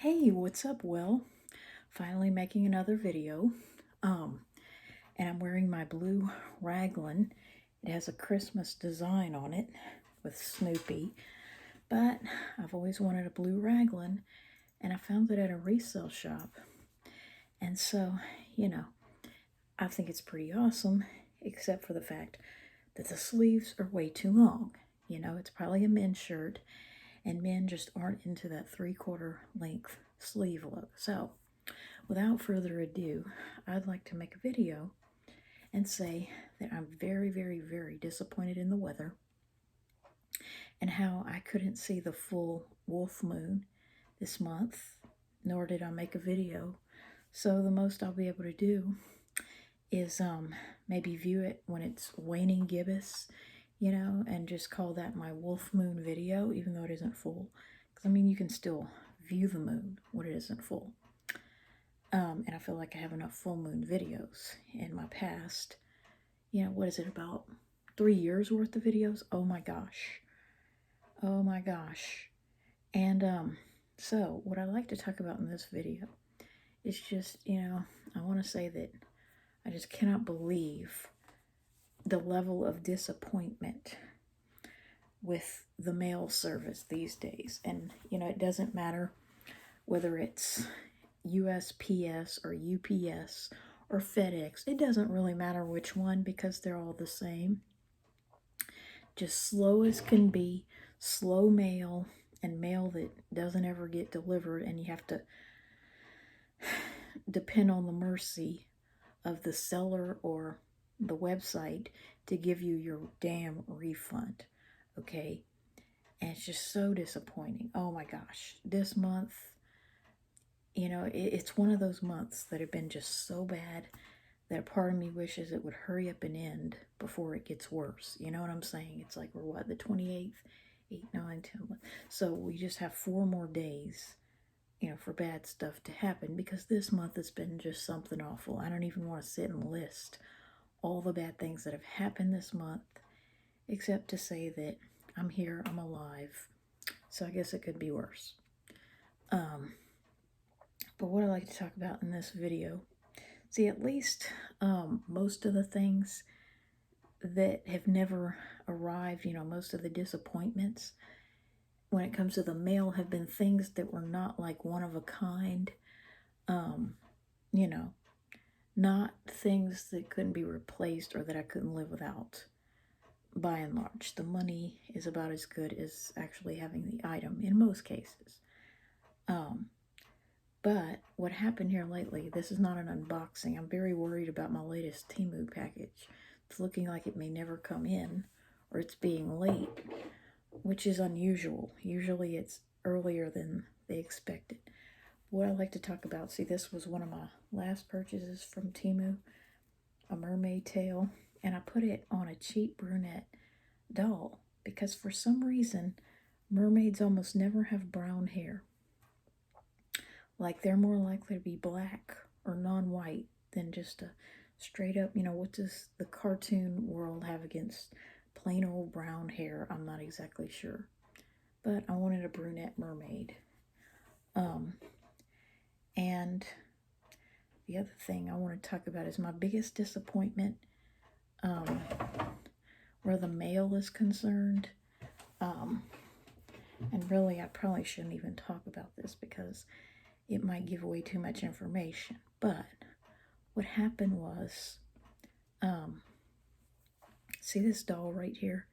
Hey, what's up, Will? Finally making another video. Um, and I'm wearing my blue raglan. It has a Christmas design on it with Snoopy, but I've always wanted a blue raglan, and I found it at a resale shop. And so, you know, I think it's pretty awesome, except for the fact that the sleeves are way too long. It's probably a men's shirt, and men just aren't into that 3/4 length sleeve look. So, without further ado, I'd like to make a video and say that I'm very, very, very disappointed in the weather and how I couldn't see the full wolf moon this month, nor did I make a video. So the most I'll be able to do is maybe view it when it's waning gibbous, and just call that my wolf moon video, even though it isn't full. Because, you can still view the moon when it isn't full. And I feel like I have enough full moon videos in my past. What is it, about 3 years worth of videos? Oh my gosh. Oh my gosh. And so what I'd like to talk about in this video is just, I want to say that I just cannot believe the level of disappointment with the mail service these days. And, it doesn't matter whether it's USPS or UPS or FedEx. It doesn't really matter which one because they're all the same. Just slow as can be, slow mail, and mail that doesn't ever get delivered, and you have to depend on the mercy of the seller or the website to give you your damn refund, okay? And it's just so disappointing. Oh my gosh, this month, it's one of those months that have been just so bad that a part of me wishes it would hurry up and end before it gets worse. You know what I'm saying? It's like, we're what, the 28th? 8, 9, 10, 11. So we just have 4 more days, for bad stuff to happen, because this month has been just something awful. I don't even want to sit and list all the bad things that have happened this month, except to say that I'm here, I'm alive. So I guess it could be worse. But what I like to talk about in this video, see, at least most of the things that have never arrived, most of the disappointments when it comes to the mail have been things that were not like one of a kind, not things that couldn't be replaced or that I couldn't live without. By and large, the money is about as good as actually having the item in most cases. But what happened here lately, this is not an unboxing. I'm very worried about my latest Temu package. It's looking like it may never come in, or it's being late, which is unusual. Usually it's earlier than they expected. What I like to talk about, see, this was one of my last purchases from Temu, a mermaid tail, and I put it on a cheap brunette doll because for some reason mermaids almost never have brown hair. Like, they're more likely to be black or non-white than just a straight up, what does the cartoon world have against plain old brown hair? I'm not exactly sure. But I wanted a brunette mermaid. And the other thing I want to talk about is my biggest disappointment where the mail is concerned. And really, I probably shouldn't even talk about this because it might give away too much information. But what happened was, see this doll right here?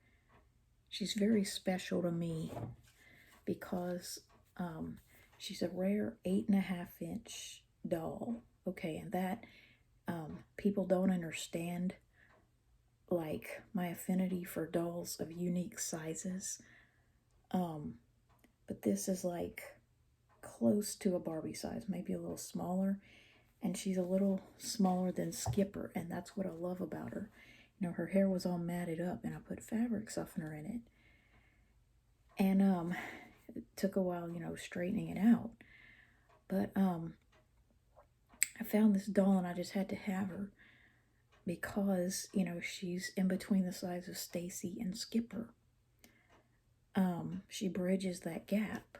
She's very special to me because she's a rare 8.5-inch doll. Okay, and that people don't understand, like, my affinity for dolls of unique sizes. But this is like close to a Barbie size, maybe a little smaller, and she's a little smaller than Skipper, and that's what I love about her. Her hair was all matted up, and I put fabric softener in it, and it took a while, straightening it out, but I found this doll, and I just had to have her because, she's in between the size of Stacy and Skipper. She bridges that gap.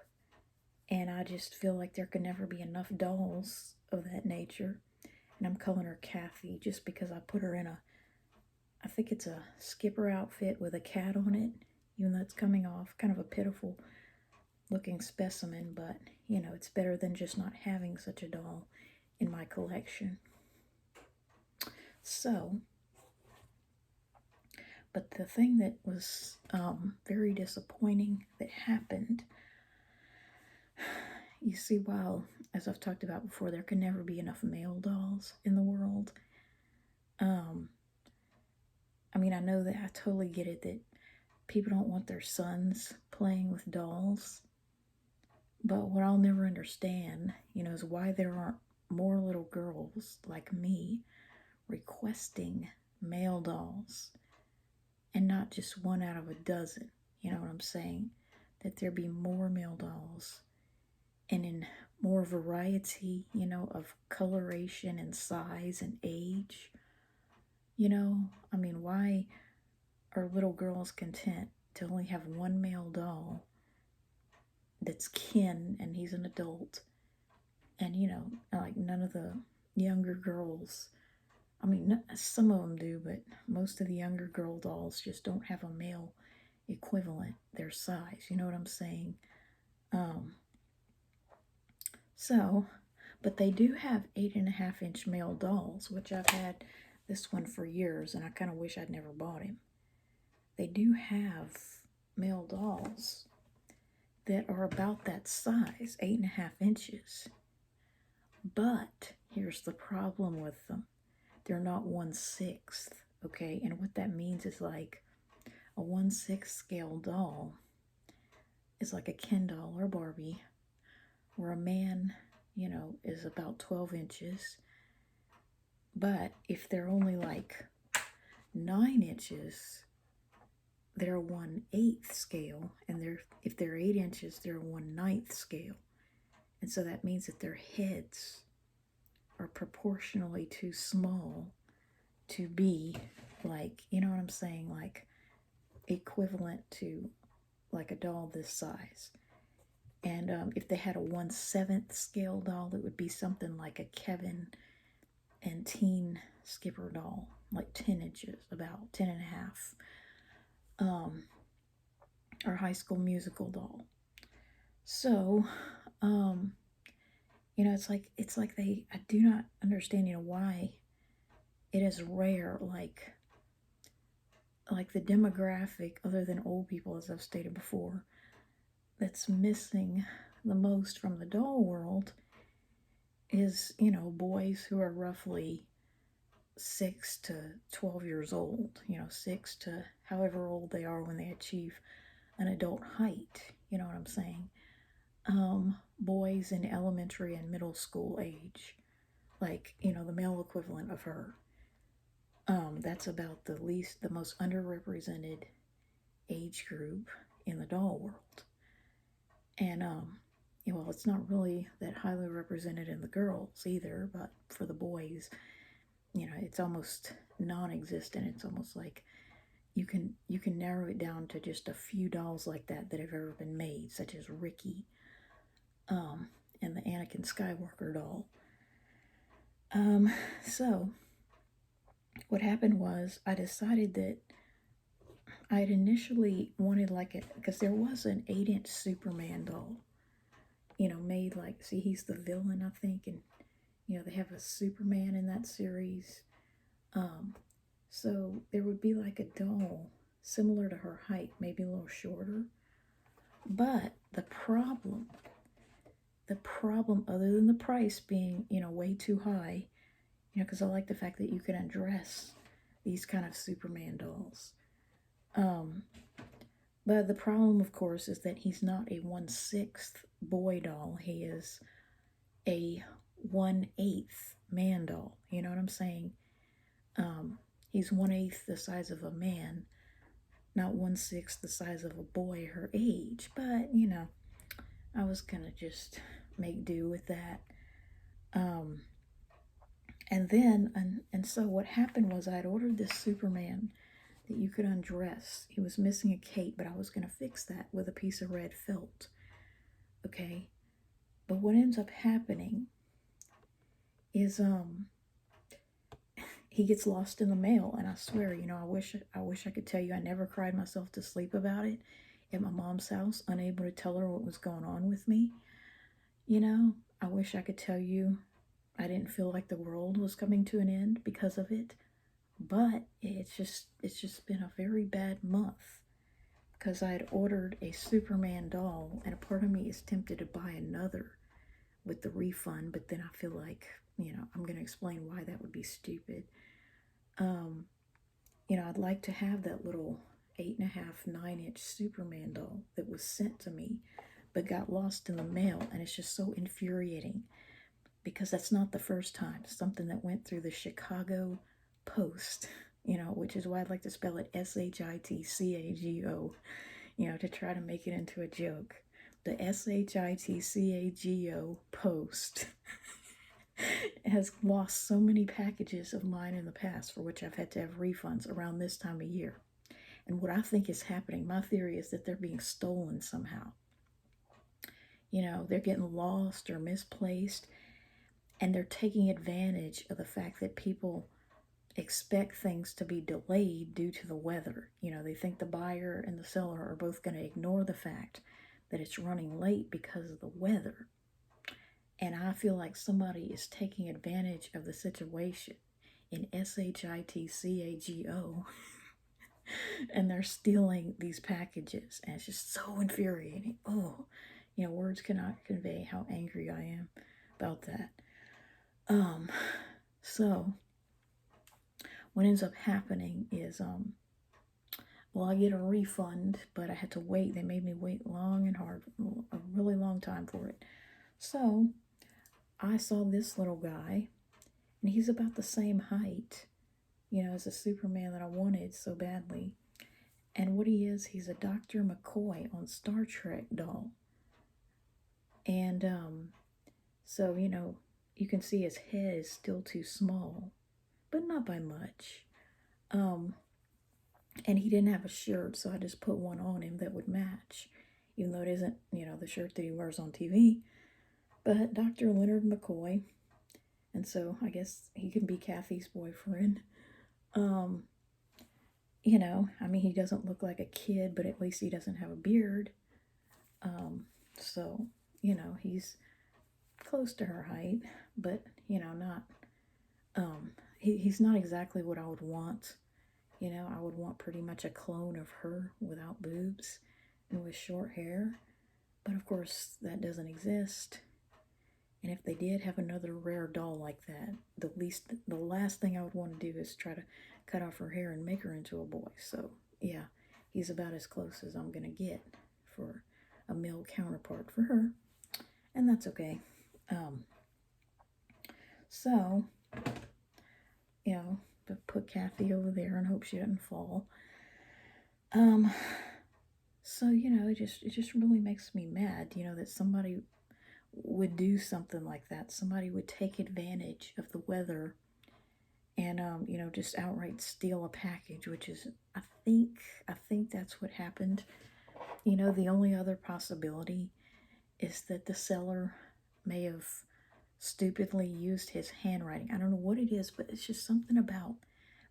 And I just feel like there can never be enough dolls of that nature. And I'm calling her Kathy just because I put her in I think it's a skipper outfit with a cat on it, even though it's coming off kind of a pitiful looking specimen, but it's better than just not having such a doll in my collection. So, but the thing that was very disappointing that happened, you see, while, as I've talked about before, there can never be enough male dolls in the world. I mean, I know that I totally get it that people don't want their sons playing with dolls. But what I'll never understand, is why there aren't more little girls like me requesting male dolls and not just one out of a dozen. You know what I'm saying? That there be more male dolls and in more variety, of coloration and size and age. I mean, why are little girls content to only have one male doll that's kin and he's an adult? And, like none of the younger girls, I mean, some of them do, but most of the younger girl dolls just don't have a male equivalent their size. You know what I'm saying? So, but they do have 8.5-inch male dolls, which I've had this one for years, and I kind of wish I'd never bought him. They do have male dolls that are about that size, 8.5 inches. But here's the problem with them. They're not 1/6, okay? And what that means is like a 1/6 scale doll is like a Ken doll or Barbie, where a man, is about 12 inches. But if they're only like 9 inches, they're 1/8 scale. And if they're 8 inches, they're 1/9 scale. And so that means that their heads are proportionally too small to be like, you know what I'm saying, like equivalent to like a doll this size. And if they had a 1/7 scale doll, it would be something like a Kevin and Teen Skipper doll, like 10 inches, about 10.5. Or High School Musical doll. So, it's like I do not understand, why it is rare, like the demographic, other than old people, as I've stated before, that's missing the most from the doll world is, boys who are roughly 6 to 12 years old, 6 to however old they are when they achieve an adult height, you know what I'm saying? Boys in elementary and middle school age, like, the male equivalent of her. That's about the most underrepresented age group in the doll world. And, well, it's not really that highly represented in the girls either, but for the boys, it's almost non-existent. It's almost like you can narrow it down to just a few dolls like that have ever been made, such as Ricky, and the Anakin Skywalker doll. So what happened was I decided that I had initially wanted because there was an 8-inch Superman doll, made like, see, he's the villain, I think, and they have a Superman in that series. So there would be like a doll similar to her height, maybe a little shorter. But the problem, other than the price being, way too high, because I like the fact that you can undress these kind of Superman dolls. But the problem, of course, is that he's not a 1/6 boy doll. He is a 1/8 man doll. You know what I'm saying? He's 1/8 the size of a man, not 1/6 the size of a boy her age. But, I was going to just make do with that. And then, and so what happened was I'd ordered this Superman that you could undress. He was missing a cape, but I was going to fix that with a piece of red felt. Okay? But what ends up happening is he gets lost in the mail, and I swear, I wish I could tell you I never cried myself to sleep about it at my mom's house, unable to tell her what was going on with me. I wish I could tell you I didn't feel like the world was coming to an end because of it. But it's just been a very bad month because I had ordered a Superman doll, and a part of me is tempted to buy another with the refund, but then I feel like, I'm going to explain why that would be stupid. I'd like to have that little 8.5, 9-inch Superman doll that was sent to me, but got lost in the mail, and it's just so infuriating because that's not the first time. Something that went through the Chicago Post, which is why I'd like to spell it SHITCAGO, to try to make it into a joke. The SHITCAGO Post has lost so many packages of mine in the past for which I've had to have refunds around this time of year. And what I think is happening, my theory is that they're being stolen somehow. They're getting lost or misplaced, and they're taking advantage of the fact that people expect things to be delayed due to the weather. They think the buyer and the seller are both going to ignore the fact that it's running late because of the weather. And I feel like somebody is taking advantage of the situation in SHITCAGO and they're stealing these packages. And it's just so infuriating. Oh, words cannot convey how angry I am about that. So what ends up happening is, I get a refund, but I had to wait. They made me wait long and hard, a really long time for it. So I saw this little guy, and he's about the same height, as the Superman that I wanted so badly. And what he is, he's a Dr. McCoy on Star Trek doll. And so, you can see his head is still too small, but not by much. And he didn't have a shirt, so I just put one on him that would match, even though it isn't, the shirt that he wears on TV. But Dr. Leonard McCoy, and so I guess he can be Kathy's boyfriend. He doesn't look like a kid, but at least he doesn't have a beard. So, he's close to her height, but, not, he's not exactly what I would want. I would want pretty much a clone of her without boobs and with short hair. But of course, that doesn't exist. And if they did have another rare doll like that, the last thing I would want to do is try to cut off her hair and make her into a boy. So, yeah, he's about as close as I'm going to get for a male counterpart for her. And that's okay. So, put Kathy over there and hope she doesn't fall. So, it just really makes me mad, that somebody would do something like that. Somebody would take advantage of the weather and, just outright steal a package, which is, I think that's what happened. The only other possibility is that the seller may have stupidly used his handwriting. I don't know what it is, but it's just something about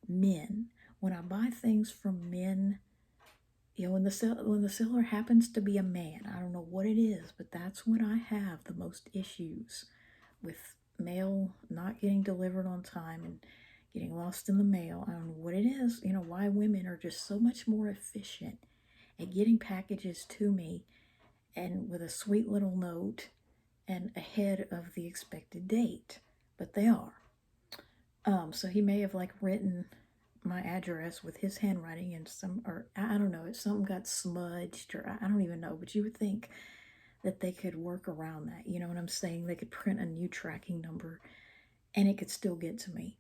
men. When I buy things from men, when the seller happens to be a man, I don't know what it is, but that's when I have the most issues with mail not getting delivered on time and getting lost in the mail. I don't know what it is, why women are just so much more efficient at getting packages to me and with a sweet little note and ahead of the expected date, but they are. So he may have written my address with his handwriting and I don't know, if something got smudged or I don't even know, but you would think that they could work around that. You know what I'm saying? They could print a new tracking number and it could still get to me.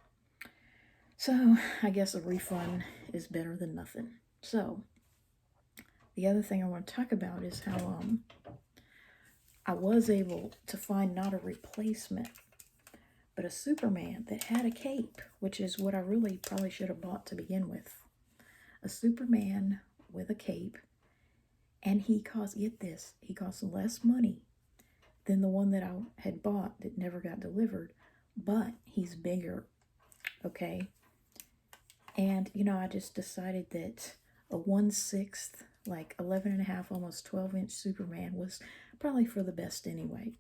So I guess a refund is better than nothing. So the other thing I want to talk about is how I was able to find not a replacement, but a Superman that had a cape, which is what I really probably should have bought to begin with. A Superman with a cape, and he costs, get this, he costs less money than the one that I had bought that never got delivered, but he's bigger, okay? And, I just decided that a 1/6, like 11 and a half, almost 12-inch Superman was probably for the best anyway.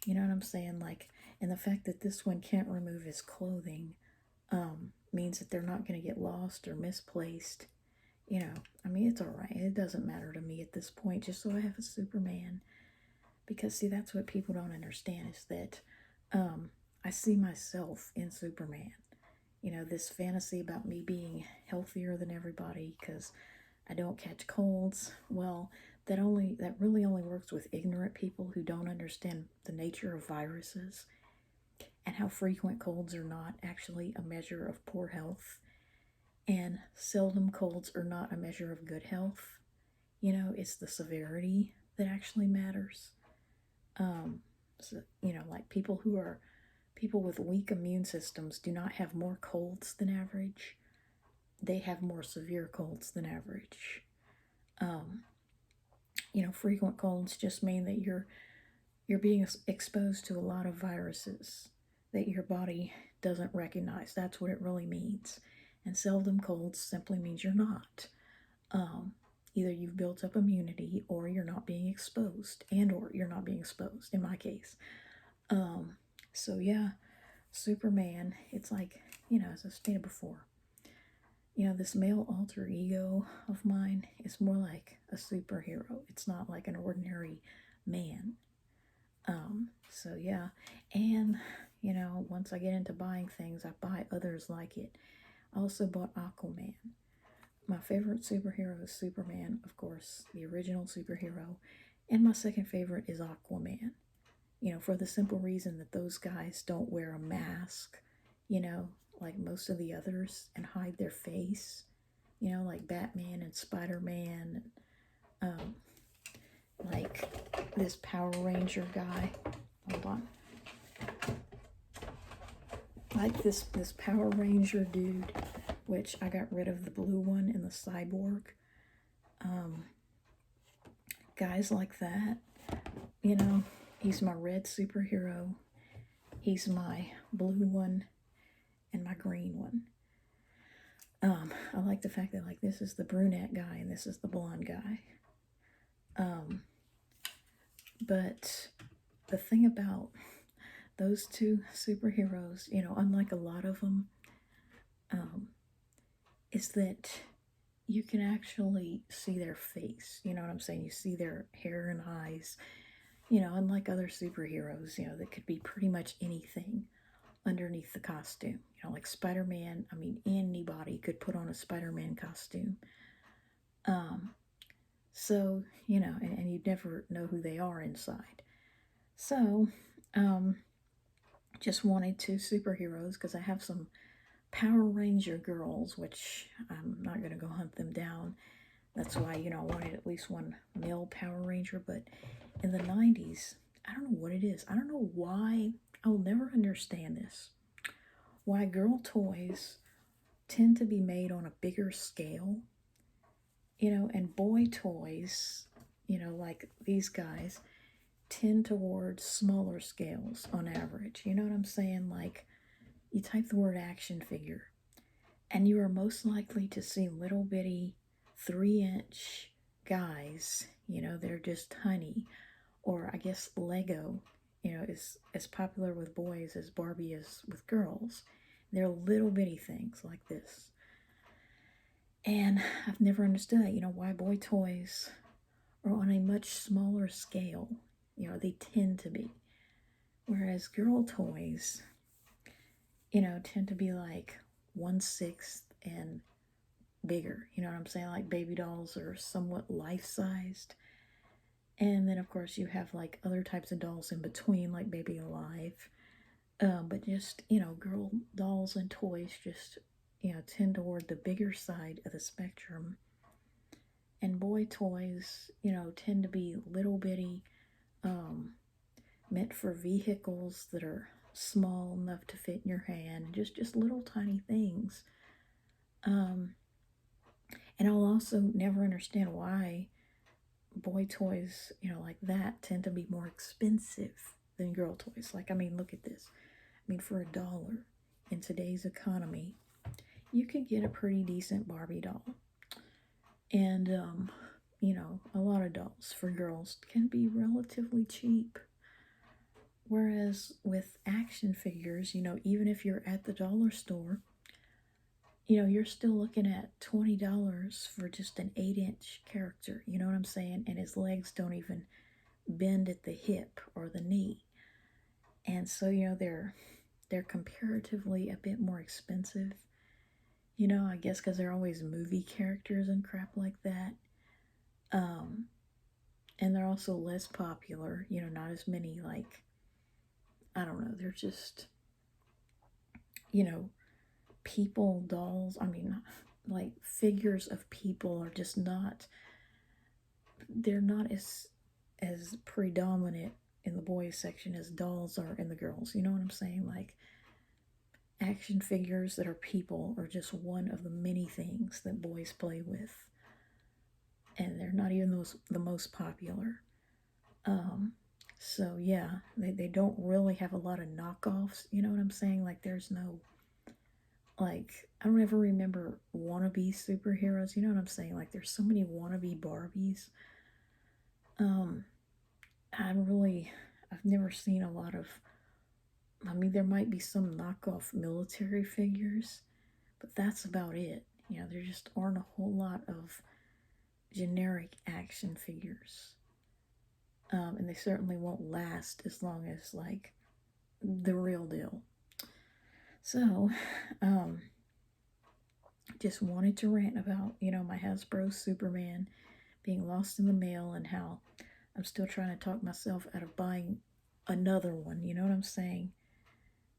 You know what I'm saying? Like, and the fact that this one can't remove his clothing means that they're not going to get lost or misplaced. I mean, it's all right. It doesn't matter to me at this point, just so I have a Superman. Because, see, that's what people don't understand is that I see myself in Superman. This fantasy about me being healthier than everybody because I don't catch colds. Well, that really only works with ignorant people who don't understand the nature of viruses and how frequent colds are not actually a measure of poor health, and seldom colds are not a measure of good health. It's the severity that actually matters. So, like people with weak immune systems do not have more colds than average. They have more severe colds than average. Frequent colds just mean that you're being exposed to a lot of viruses that your body doesn't recognize. That's what it really means. And seldom colds simply means you're not. Either you've built up immunity or you're not being exposed, or you're not being exposed in my case. So yeah, Superman, it's like, as I stated before, this male alter ego of mine is more like a superhero. It's not like an ordinary man. So yeah, and once I get into buying things, I buy others like it. I also bought Aquaman. My favorite superhero is Superman, of course, the original superhero, and my second favorite is Aquaman. For the simple reason that those guys don't wear a mask, like most of the others, and hide their face, like Batman and Spider-Man, like this Power Ranger guy. Hold on. Like this Power Ranger dude, which I got rid of the blue one in the Cyborg. Guys like that, he's my red superhero. He's my blue one and my green one. I like the fact that, like, this is the brunette guy and this is the blonde guy. But the thing about those two superheroes, unlike a lot of them, is that you can actually see their face. You know what I'm saying? You see their hair and eyes. Unlike other superheroes, that could be pretty much anything underneath the costume. Like Spider-Man, I mean, anybody could put on a Spider-Man costume. So, and you'd never know who they are inside. So, just wanted two superheroes because I have some Power Ranger girls, which I'm not going to go hunt them down. That's why, I wanted at least one male Power Ranger. But in the 90s, I don't know what it is. I don't know why. I'll never understand this. Why girl toys tend to be made on a bigger scale, and boy toys, like these guys, tend towards smaller scales on average. You know what I'm saying? Like, you type the word action figure, and you are most likely to see little bitty 3-inch guys, they're just tiny. Or I guess Lego, is as popular with boys as Barbie is with girls. They're little bitty things like this. And I've never understood that, why boy toys are on a much smaller scale. They tend to be. Whereas girl toys, tend to be like 1/6 and bigger. You know what I'm saying? Like baby dolls are somewhat life-sized. And then, of course, you have like other types of dolls in between, like Baby Alive. But just, girl dolls and toys just, tend toward the bigger side of the spectrum. And boy toys, tend to be little bitty, meant for vehicles that are small enough to fit in your hand, just little tiny things. And I'll also never understand why boy toys, you know, like that tend to be more expensive than girl toys. Like, I mean, look at this. I mean, for $1 in today's economy, you could get a pretty decent Barbie doll. And, you know, a lot of dolls for girls can be relatively cheap. Whereas with action figures, you know, even if you're at the dollar store, you know, you're still looking at $20 for just an 8-inch character. You know what I'm saying? And his legs don't even bend at the hip or the knee. And so, you know, they're comparatively a bit more expensive. You know, I guess because they're always movie characters and crap like that. Um, and they're also less popular. You know, not as many, like, I don't know, they're just, you know, people dolls. I mean, like figures of people are just not, they're not as predominant in the boys section as dolls are in the girls. You know what I'm saying? Like, action figures that are people are just one of the many things that boys play with, and they're not even the most popular. So yeah, they don't really have a lot of knockoffs. You know what I'm saying? Like, there's no, like, I don't ever remember wannabe superheroes. You know what I'm saying? Like, there's so many wannabe Barbies. Um, I've never seen a lot of, I mean, there might be some knockoff military figures, but that's about it. You know, there just aren't a whole lot of generic action figures. And they certainly won't last as long as, like, the real deal. So, just wanted to rant about, you know, my Hasbro Superman being lost in the mail and how I'm still trying to talk myself out of buying another one. You know what I'm saying?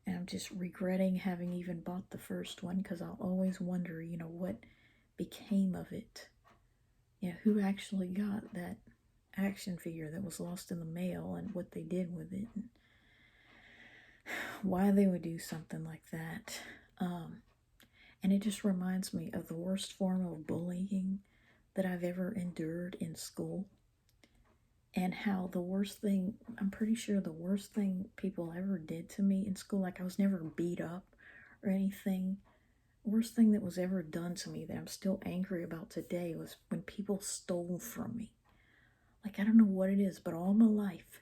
And I'm just regretting having even bought the first one because I'll always wonder, you know, what became of it. You know, who actually got that action figure that was lost in the mail and what they did with it. And why they would do something like that. And it just reminds me of the worst form of bullying that I've ever endured in school. And how the worst thing, I'm pretty sure the worst thing people ever did to me in school, like I was never beat up or anything. Worst thing that was ever done to me that I'm still angry about today was when people stole from me. Like, I don't know what it is, but all my life,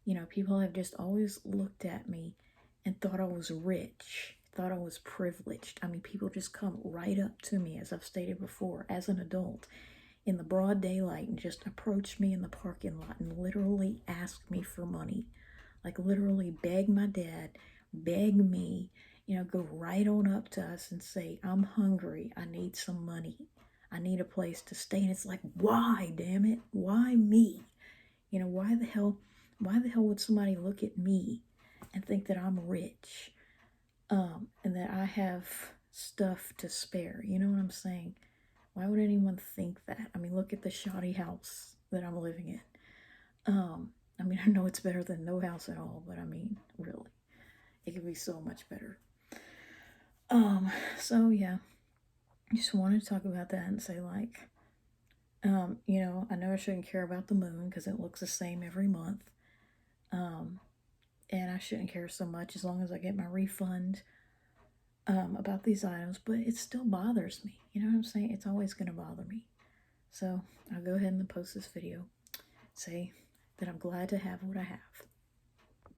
you know, people have just always looked at me and thought I was rich, thought I was privileged. I mean, people just come right up to me, as I've stated before, as an adult, in the broad daylight and just approach me in the parking lot and literally ask me for money. Like, literally beg my dad, beg me, you know, go right on up to us and say, I'm hungry, I need some money, I need a place to stay. And it's like, why, damn it? Why me? You know, why the hell would somebody look at me and think that I'm rich? And that I have stuff to spare. You know what I'm saying? Why would anyone think that? I mean, look at the shoddy house that I'm living in. I mean, I know it's better than no house at all, but I mean, really, it could be so much better. So yeah, I just wanted to talk about that and say, like, you know, I know I shouldn't care about the moon because it looks the same every month. And I shouldn't care so much as long as I get my refund about these items, but it still bothers me. You know what I'm saying? It's always going to bother me. So I'll go ahead and post this video, say that I'm glad to have what I have.